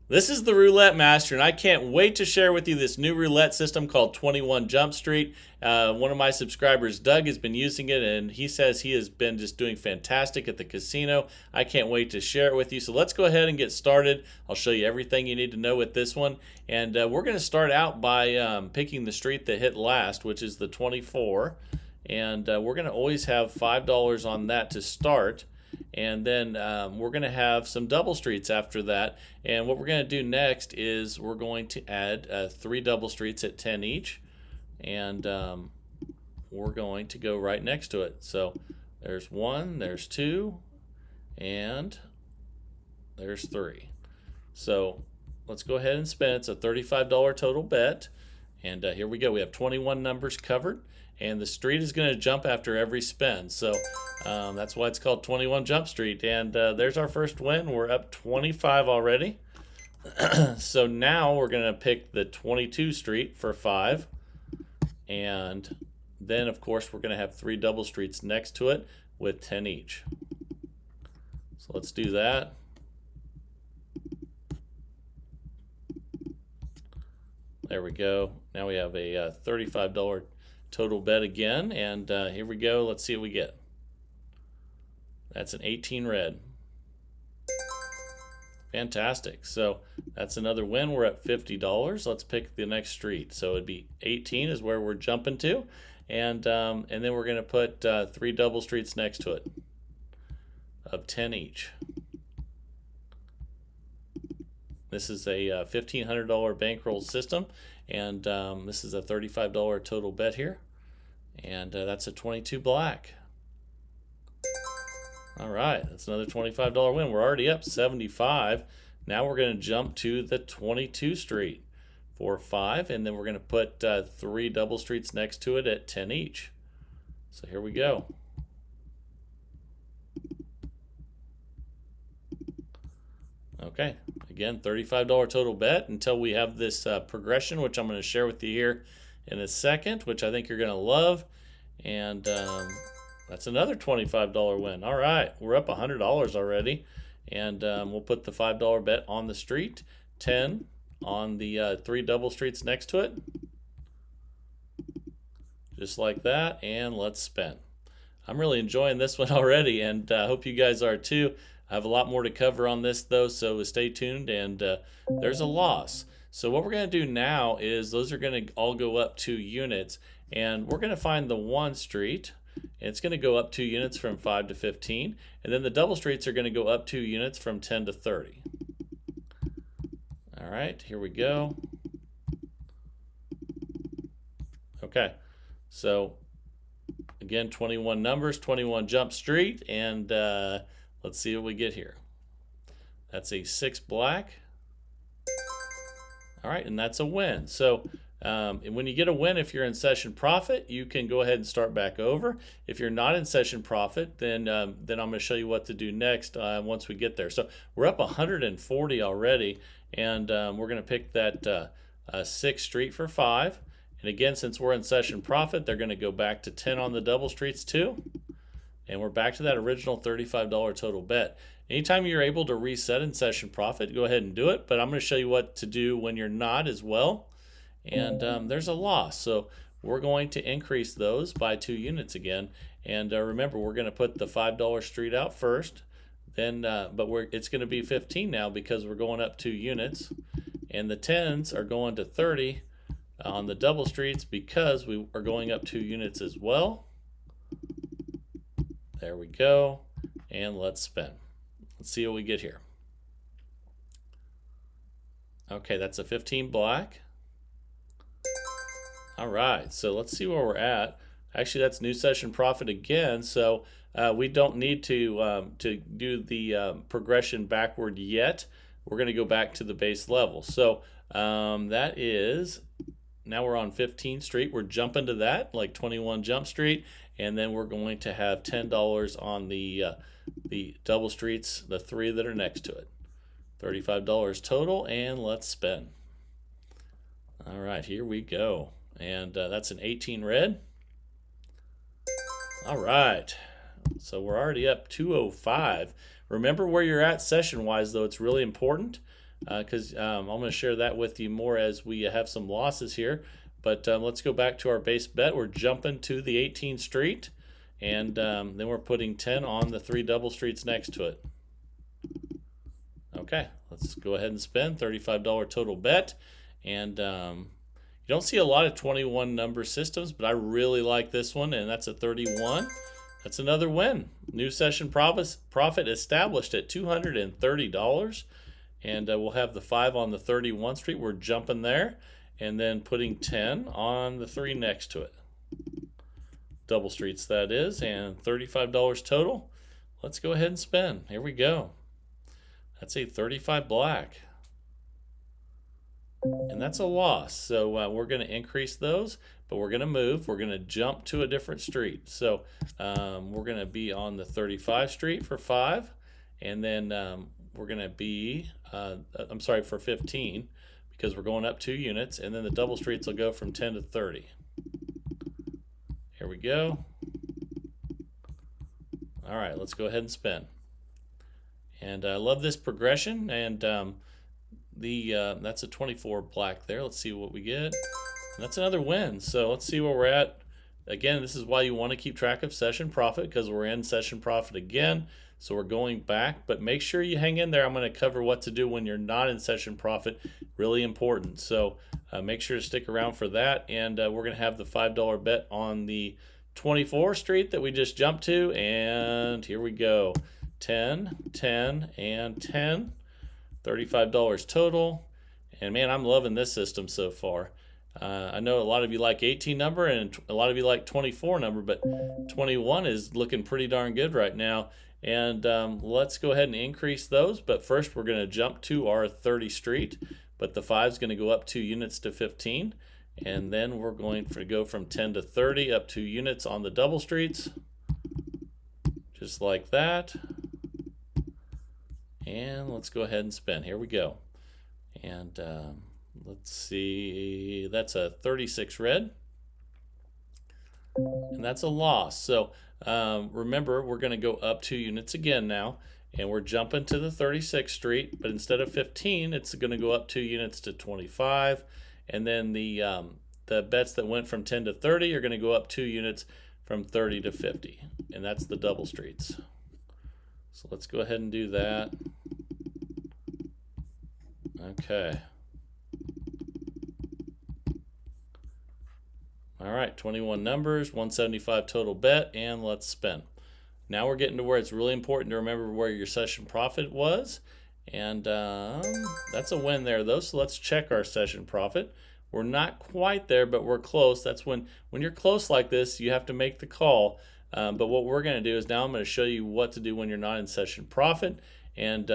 This is the Roulette Master, and I can't wait to share with you this new roulette system called 21 Jump Street. One of my subscribers, Doug, has been using it, and he says he has been just doing fantastic at the casino. I can't wait to share it with you. So let's go ahead and get started. I'll show you everything you need to know with this one. And we're going to start out by picking the street that hit last, which is the 24. And we're going to always have $5 on that to start. And then we're going to have some double streets after that. And what we're going to do next is we're going to add 3 double streets at 10 each. And we're going to go right next to it. So there's 1, there's 2, and there's 3. So let's go ahead and spin. It's a $35 total bet. And here we go. We have 21 numbers covered. And the street is going to jump after every spin. So that's why it's called 21 Jump Street. And there's our first win. We're up 25 already. So now we're going to pick the 22 street for 5. And then, of course, we're going to have 3 double streets next to it with 10 each. So let's do that. There we go. Now we have a $35 total bet again, and here we go. Let's see what we get. That's an 18 red. Fantastic. So that's another win. We're at $50. Let's pick the next street. So it'd be 18 is where we're jumping to, and then we're going to put 3 double streets next to it of 10 each. This is a $1,500 bankroll system, and this is a $35 total bet here, and that's a 22 black. All right, that's another $25 win. We're already up 75. Now we're going to jump to the 22 street for 5, and then we're going to put 3 double streets next to it at 10 each. So here we go. Okay, again, $35 total bet until we have this progression, which I'm going to share with you here in a second, which I think you're going to love. And that's another $25 win. All right, we're up $100 already. And we'll put the $5 bet on the street, 10 on the 3 double streets next to it. Just like that, and let's spin. I'm really enjoying this one already, and I hope you guys are too. I have a lot more to cover on this though, so stay tuned. And there's a loss. So what we're going to do now is those are going to all go up 2 units, and we're going to find the 1 street. It's going to go up 2 units from 5 to 15, and then the double streets are going to go up 2 units from 10 to 30. All right, here we go. Okay, so again, 21 numbers, 21 Jump Street, and let's see what we get here. That's a 6 black. All right, and that's a win. So when you get a win, if you're in session profit, you can go ahead and start back over. If you're not in session profit, then I'm going to show you what to do next once we get there. So we're up 140 already, and we're going to pick that 6 street for 5. And again, since we're in session profit, they're going to go back to 10 on the double streets too. And we're back to that original $35 total bet. Anytime you're able to reset in session profit, go ahead and do it. But I'm going to show you what to do when you're not as well. And there's a loss. So we're going to increase those by 2 units again. And remember, we're going to put the $5 street out first. Then, but it's going to be 15 now because we're going up 2 units. And the 10s are going to 30 on the double streets because we are going up 2 units as well. There we go. And let's spin. Let's see what we get here. Okay, that's a 15 black. All right, so let's see where we're at. Actually, that's new session profit again, so we don't need to do the progression backward yet. We're going to go back to the base level. So that is, now we're on 15th Street. We're jumping to that, like 21 Jump Street, and then we're going to have $10 on the double streets, the 3 that are next to it. $35 total, and let's spin. All right, here we go. And that's an 18 red. All right, so we're already up 205. Remember where you're at session-wise, though. It's really important. because I'm going to share that with you more as we have some losses here. But let's go back to our base bet. We're jumping to the 18th street, and then we're putting 10 on the 3 double streets next to it. Okay, let's go ahead and spend $35 total bet. And you don't see a lot of 21 number systems, but I really like this one, and that's a 31. That's another win. New session profit established at $230. And we'll have the 5 on the 31 street. We're jumping there, and then putting 10 on the 3 next to it. Double streets, that is, and $35 total. Let's go ahead and spend. Here we go. That's a 35 black. And that's a loss. So we're going to increase those, but we're going to move. We're going to jump to a different street. So we're going to be on the 35 street for 5. And then we're going to be, for 15, because we're going up 2 units. And then the double streets will go from 10 to 30. Here we go. All right, let's go ahead and spin. And I love this progression, and that's a 24 black there. Let's see what we get. And that's another win. So let's see where we're at. Again, this is why you want to keep track of session profit, because we're in session profit again. So we're going back, but make sure you hang in there. I'm going to cover what to do when you're not in session profit. Really important. So make sure to stick around for that. And we're going to have the $5 bet on the 24th street that we just jumped to. And here we go. 10, 10, and 10. $35 total. And man, I'm loving this system so far. I know a lot of you like 18 number and a lot of you like 24 number, but 21 is looking pretty darn good right now. And let's go ahead and increase those. But first, we're going to jump to our 30 street. But the 5 is going to go up 2 units to 15. And then we're going to go from 10 to 30 up 2 units on the double streets. Just like that. And let's go ahead and spin. Here we go. And let's see. That's a 36 red. And that's a loss. So remember, we're going to go up 2 units again now. And we're jumping to the 36th street. But instead of 15, it's going to go up 2 units to 25. And then the bets that went from 10 to 30 are going to go up 2 units from 30 to 50. And that's the double streets. So let's go ahead and do that. Okay. All right, 21 numbers, 175 total bet, and let's spin. Now we're getting to where it's really important to remember where your session profit was. And that's a win there, though. So let's check our session profit. We're not quite there, but we're close. That's when you're close like this, you have to make the call. But what we're going to do is now I'm going to show you what to do when you're not in session profit. And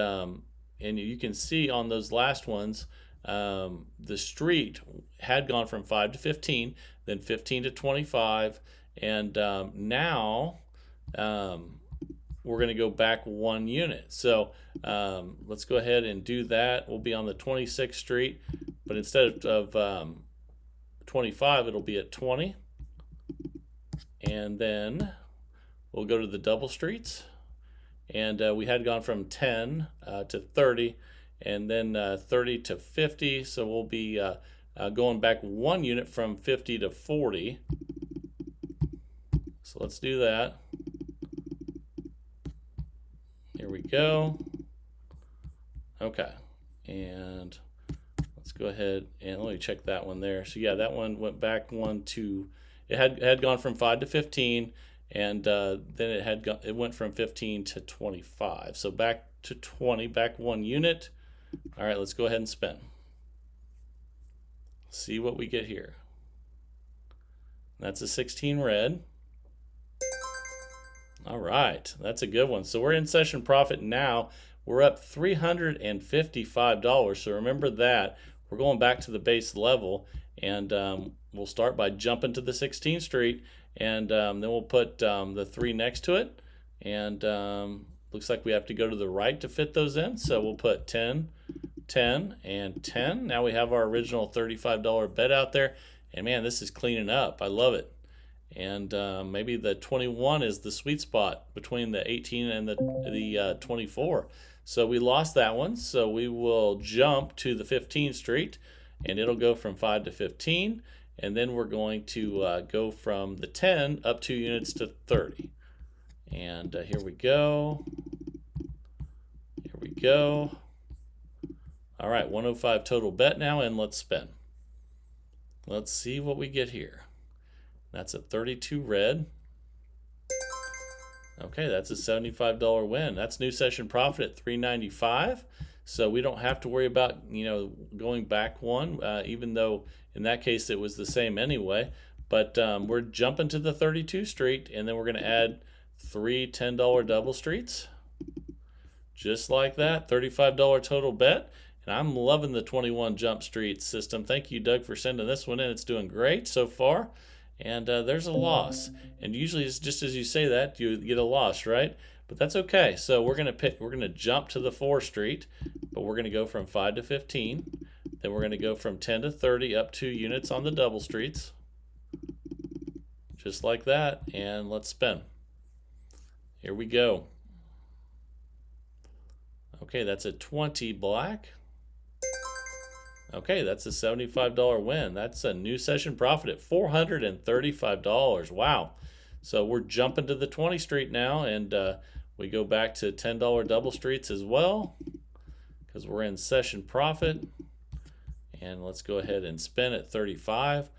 you can see on those last ones, the street had gone from 5 to 15, then 15 to 25. And now we're going to go back 1 unit. So let's go ahead and do that. We'll be on the 26th street, but instead of 25, it'll be at 20. And then we'll go to the double streets. And we had gone from 10 to 30, and then 30 to 50. So we'll be going back 1 unit from 50 to 40. So let's do that. Here we go. Okay. And let's go ahead and let me check that one there. So yeah, that one went back it had gone from 5 to 15. And then it went from 15 to 25. So back to 20, back 1 unit. All right, let's go ahead and spin. See what we get here. That's a 16 red. All right, that's a good one. So we're in session profit now. We're up $355. So remember that. We're going back to the base level. And we'll start by jumping to the 16th street. And then we'll put the 3 next to it. And looks like we have to go to the right to fit those in. So we'll put 10, 10, and 10. Now we have our original $35 bet out there. And man, this is cleaning up. I love it. And maybe the 21 is the sweet spot between the 18 and the 24. So we lost that one. So we will jump to the 15th Street, and it'll go from 5 to 15. And then we're going to go from the 10 up 2 units to 30. And here we go. Here we go. All right, 105 total bet now, and let's spin. Let's see what we get here. That's a 32 red. Okay, that's a $75 win. That's new session profit at $3.95. So we don't have to worry about, going back one, even though in that case it was the same anyway. But we're jumping to the 32nd Street, and then we're going to add 3 $10 double streets. Just like that, $35 total bet. And I'm loving the 21 Jump Street system. Thank you, Doug, for sending this one in. It's doing great so far. And there's a loss. And usually it's just as you say that, you get a loss, right? But that's okay. So we're gonna jump to the 4th Street, but we're gonna go from 5 to 15. Then we're gonna go from 10 to 30 up 2 units on the double streets. Just like that. And let's spin. Here we go. Okay, that's a 20 black. Okay, that's a $75 win. That's a new session profit at $435. Wow. So we're jumping to the 20th Street now, and we go back to $10 double streets as well because we're in session profit. And let's go ahead and spin at 35.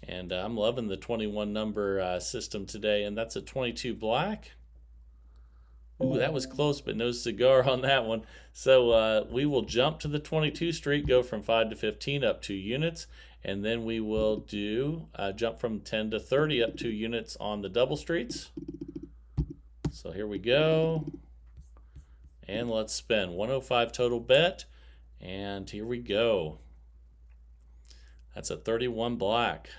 And I'm loving the 21 number system today, and that's a 22 black. Ooh, that was close, but no cigar on that one. So we will jump to the 22nd Street, go from 5 to 15 up 2 units, and then we will do jump from 10 to 30 up 2 units on the double streets. So here we go. And let's spin. 105 total bet, and here we go. That's a 31 black.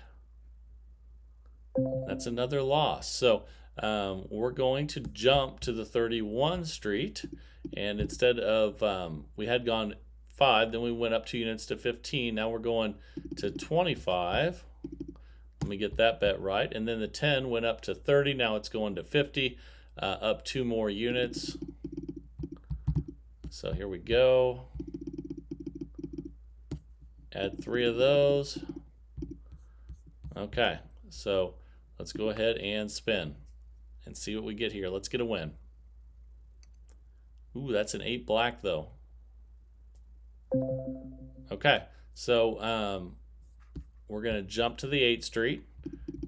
That's another loss. So we're going to jump to the 31st Street, and instead of we had gone 5, then we went up 2 units to 15. Now we're going to 25. Let me get that bet right. And then the 10 went up to 30. Now it's going to 50, up 2 more units. So here we go. Add 3 of those. Okay, so let's go ahead and spin and see what we get here. Let's get a win. Ooh, that's an 8 black though. Okay, so we're gonna jump to the 8th Street,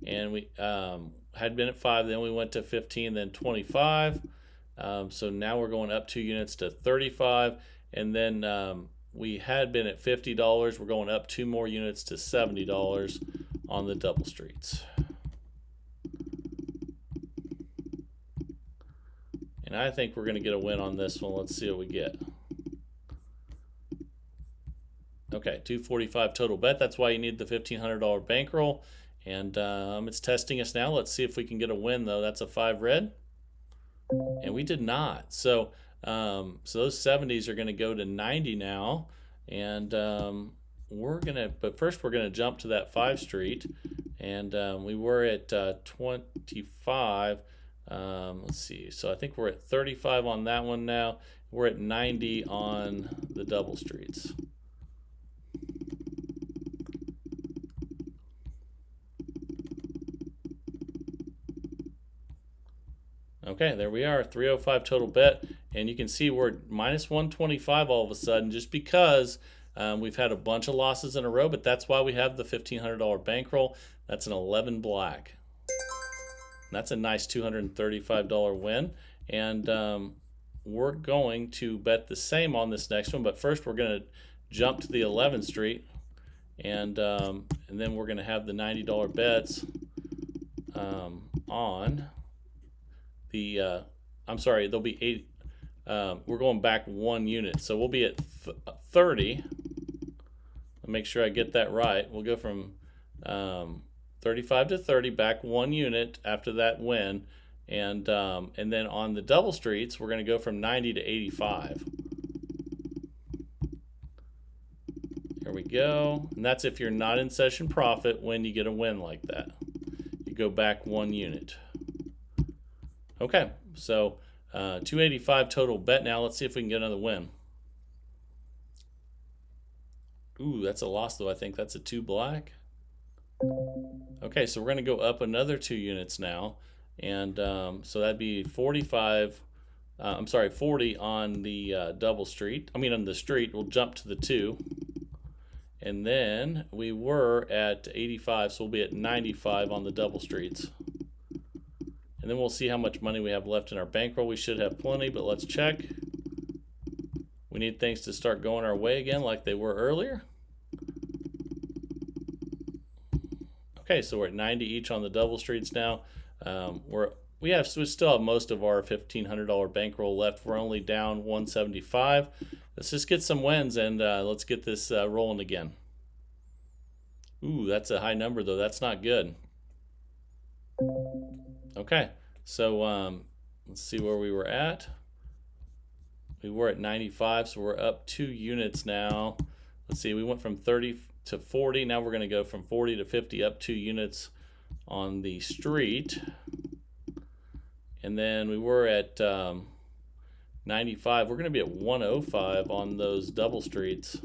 and we had been at 5, then we went to 15, then 25. So now we're going up 2 units to 35, and then we had been at $50. We're going up 2 more units to $70 on the double streets. And I think we're going to get a win on this one. Let's see what we get. Okay, 245 total bet. That's why you need the $1,500 bankroll. And it's testing us now. Let's see if we can get a win, though. That's a 5 red. And we did not. So those 70s are going to go to 90 now. And but first we're going to jump to that 5th Street. And we were at 25. Let's see. So I think we're at 35 on that one now. We're at 90 on the double streets. Okay, there we are, 305 total bet, and you can see we're at minus 125 all of a sudden just because we've had a bunch of losses in a row, but that's why we have the $1,500 bankroll. That's an 11 black. That's a nice $235 win, and we're going to bet the same on this next one, but first we're going to jump to the 11th Street, and then we're going to have the $90 bets on the I'm sorry, there'll be 8. We're going back 1 unit, so we'll be at 30. I'll make sure I get that right. We'll go from 35 to 30, back 1 unit after that win, and then on the double streets we're going to go from 90 to 85. Here we go, and that's if you're not in session profit when you get a win like that. You go back 1 unit. Okay, so 285 total bet now. Let's see if we can get another win. Ooh, that's a loss though. I think that's a 2 black. Okay, so we're going to go up another 2 units now. And so that'd be 45. I'm sorry, 40 on the double street. I mean, on the street, we'll jump to the 2. And then we were at 85, so we'll be at 95 on the double streets. And then we'll see how much money we have left in our bankroll. We should have plenty, but let's check. We need things to start going our way again like they were earlier. Okay, so we're at 90 each on the double streets now. We still have most of our $1,500 bankroll left. We're only down 175. Let's just get some wins and let's get this rolling again. Ooh, that's a high number though. That's not good. Okay, so let's see where we were at. We were at 95, so we're up 2 units now. Let's see, we went from 30 to 40. Now we're going to go from 40 to 50, up 2 units on the street. And then we were at 95. We're going to be at 105 on those double streets.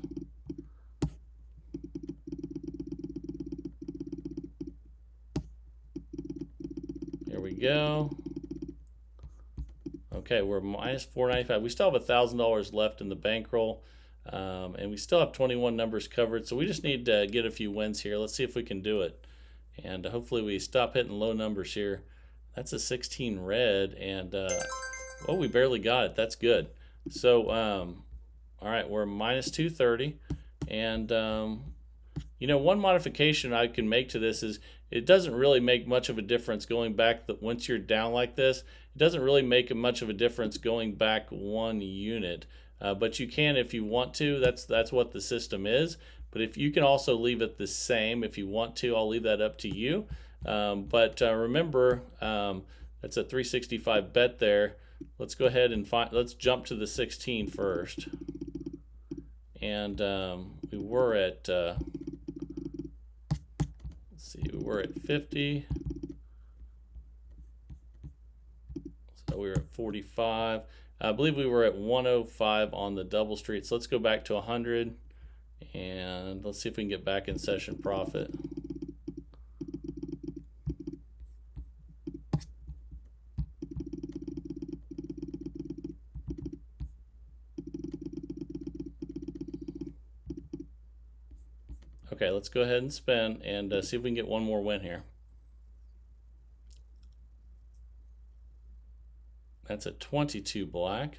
Here we go. Okay, we're minus 495. We still have $1,000 left in the bankroll. And we still have 21 numbers covered. So we just need to get a few wins here. Let's see if we can do it. And hopefully we stop hitting low numbers here. That's a 16 red, and oh, we barely got it. That's good. So, all right, we're minus 230, and you know, one modification I can make to this is it doesn't really make much of a difference going back. Once you're down like this, it doesn't really make much of a difference going back 1 unit, but you can if you want to. That's what the system is. But if you can also leave it the same if you want to, I'll leave that up to you. But remember, that's a 365 bet there. Let's go ahead and let's jump to the 16 first. And we were at, let's see, we were at 50. So we were at 45. I believe we were at 105 on the double street. So let's go back to 100. And let's see if we can get back in session profit. Okay, let's go ahead and spin and see if we can get one more win here. That's a 22 black.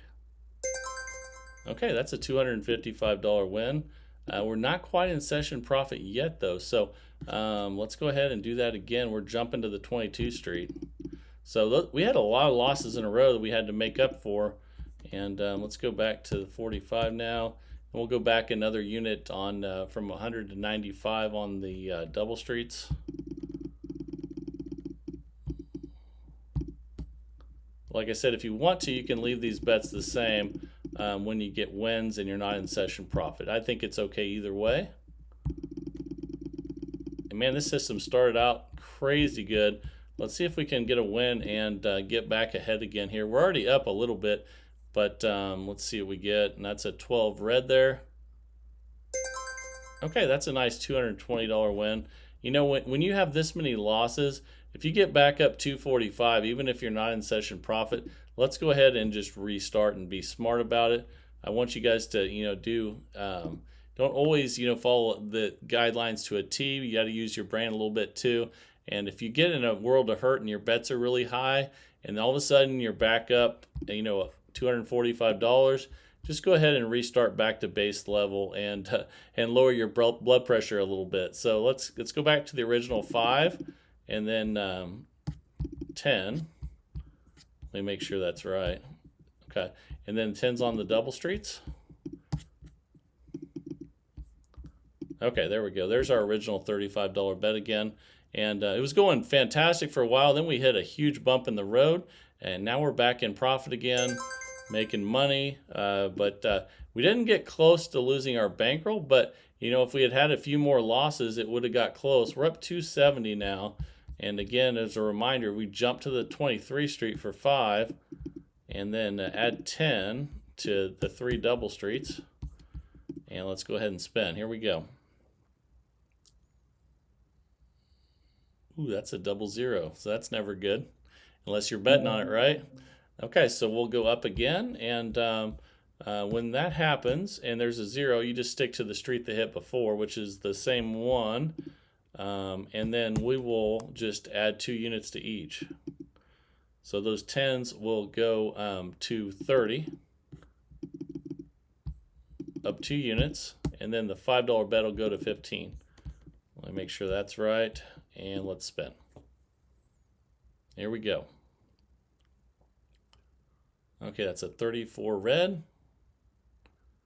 Okay, that's a $255 win. We're not quite in session profit yet though, so let's go ahead and do that again. We're jumping to the 22 street. So we had a lot of losses in a row that we had to make up for, and let's go back to the 45 now. And we'll go back another unit on from 100 to 95 on the double streets. Like I said, if you want to, you can leave these bets the same when you get wins and you're not in session profit. I think it's okay either way. And man, this system started out crazy good. Let's see if we can get a win and get back ahead again here. We're already up a little bit, but let's see what we get. And that's a 12 red there. Okay, that's a nice $220 win. You know, when you have this many losses, if you get back up 245, even if you're not in session profit, let's go ahead and just restart and be smart about it. I want you guys to, you know, don't always, you know, follow the guidelines to a T. You got to use your brain a little bit too. And if you get in a world of hurt and your bets are really high, and all of a sudden you're back up, you know, $245, just go ahead and restart back to base level and lower your blood pressure a little bit. So let's go back to the original 5 and then 10. Let me make sure that's right. Okay, and then 10's on the double streets. Okay, there we go. There's our original $35 bet again. And it was going fantastic for a while. Then we hit a huge bump in the road, and now we're back in profit again, making money. But we didn't get close to losing our bankroll. But you know, if we had had a few more losses, it would have got close. We're up 270 now. And again, as a reminder, we jumped to the 23 street for 5. and then add 10 to the 3 double streets. And let's go ahead and spin. Here we go. Ooh, that's a double zero, so that's never good, unless you're betting on it, right? Okay, so we'll go up again, and when that happens and there's a zero, you just stick to the street that hit before, which is the same one, and then we will just add 2 units to each. So those 10s will go to 30, up 2 units, and then the $5 bet will go to 15. Let me make sure that's right, and let's spin. Here we go. Okay, that's a 34 red.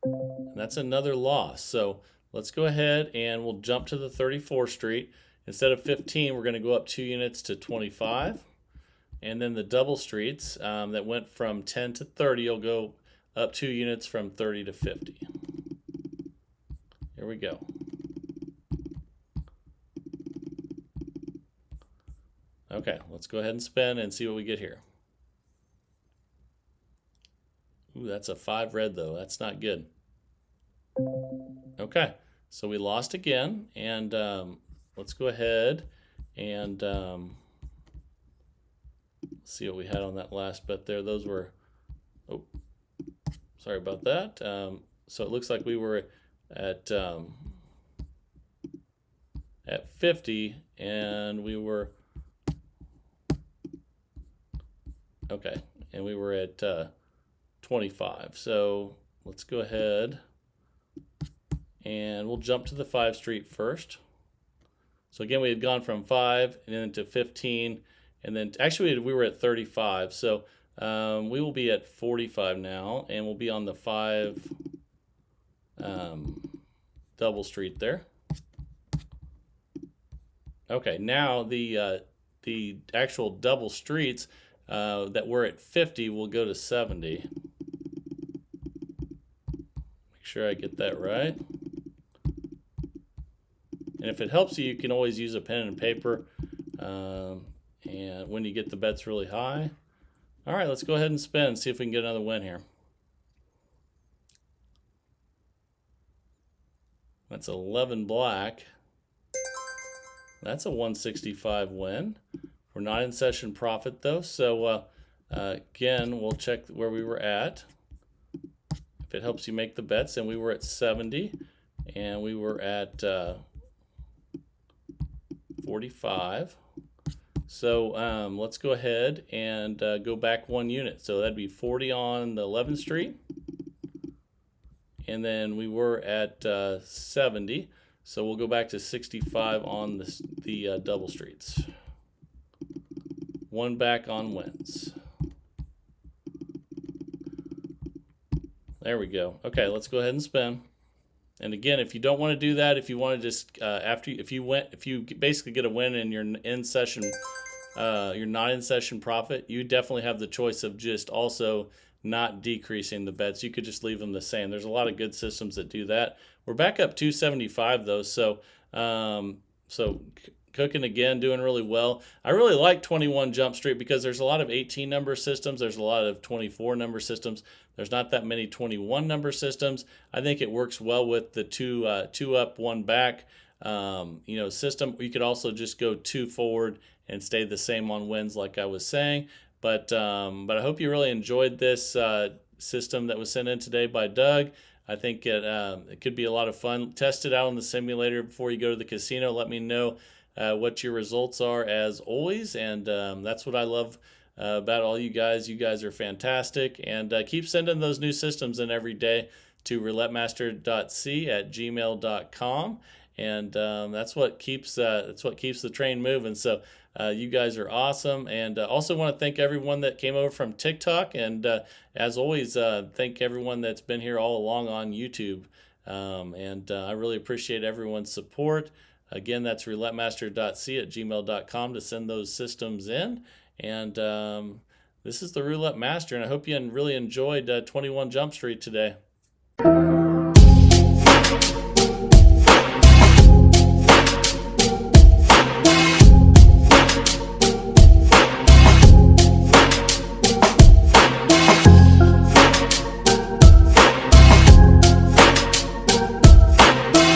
And that's another loss. So let's go ahead and we'll jump to the 34th Street. Instead of 15, we're going to go up 2 units to 25. And then the double streets that went from 10 to 30 will go up 2 units from 30 to 50. Here we go. Okay, let's go ahead and spin and see what we get here. Ooh, that's a 5 red though. That's not good. Okay, so we lost again, and let's go ahead and see what we had on that last bet there. Those were, oh, sorry about that. So it looks like we were at 50, and we were, okay, and we were at 25. So let's go ahead and we'll jump to the 5 Street first. So again, we had gone from 5 and then to 15, and then actually we were at 35. So we will be at 45 now, and we'll be on the 5 double street there. Okay, now the actual double streets that were at 50 will go to 70. Make sure I get that right. And if it helps you, you can always use a pen and paper and when you get the bets really high. All right, let's go ahead and spin and see if we can get another win here. That's 11 black. That's a 165 win. We're not in session profit though, so again, we'll check where we were at. If it helps you make the bets, and we were at 70, and we were at 45. So let's go ahead and go back 1 unit. So that'd be 40 on the 11th Street. And then we were at 70. So we'll go back to 65 on the double streets. 1 back on wins. There we go. Okay, let's go ahead and spin. And again, if you don't want to do that, if you want to just if you basically get a win and you're in session, you're not in session profit, you definitely have the choice of just also not decreasing the bets. You could just leave them the same. There's a lot of good systems that do that. We're back up 275 though, so cooking again, doing really well. I really like 21 Jump Street because there's a lot of 18 number systems. There's a lot of 24 number systems. There's not that many 21 number systems. I think it works well with the two up, 1 back system. You could also just go 2 forward and stay the same on wins like I was saying. But I hope you really enjoyed this system that was sent in today by Doug. I think it could be a lot of fun. Test it out on the simulator before you go to the casino. Let me know what your results are as always, and that's what I love about all you guys. You guys are fantastic, and keep sending those new systems in every day to roulettemaster.c@gmail.com, and that's what keeps the train moving. So you guys are awesome, and also want to thank everyone that came over from TikTok, and as always, thank everyone that's been here all along on YouTube, and I really appreciate everyone's support. Again, that's roulettemaster.c@gmail.com to send those systems in. And this is the Roulette Master, and I hope you really enjoyed 21 Jump Street today.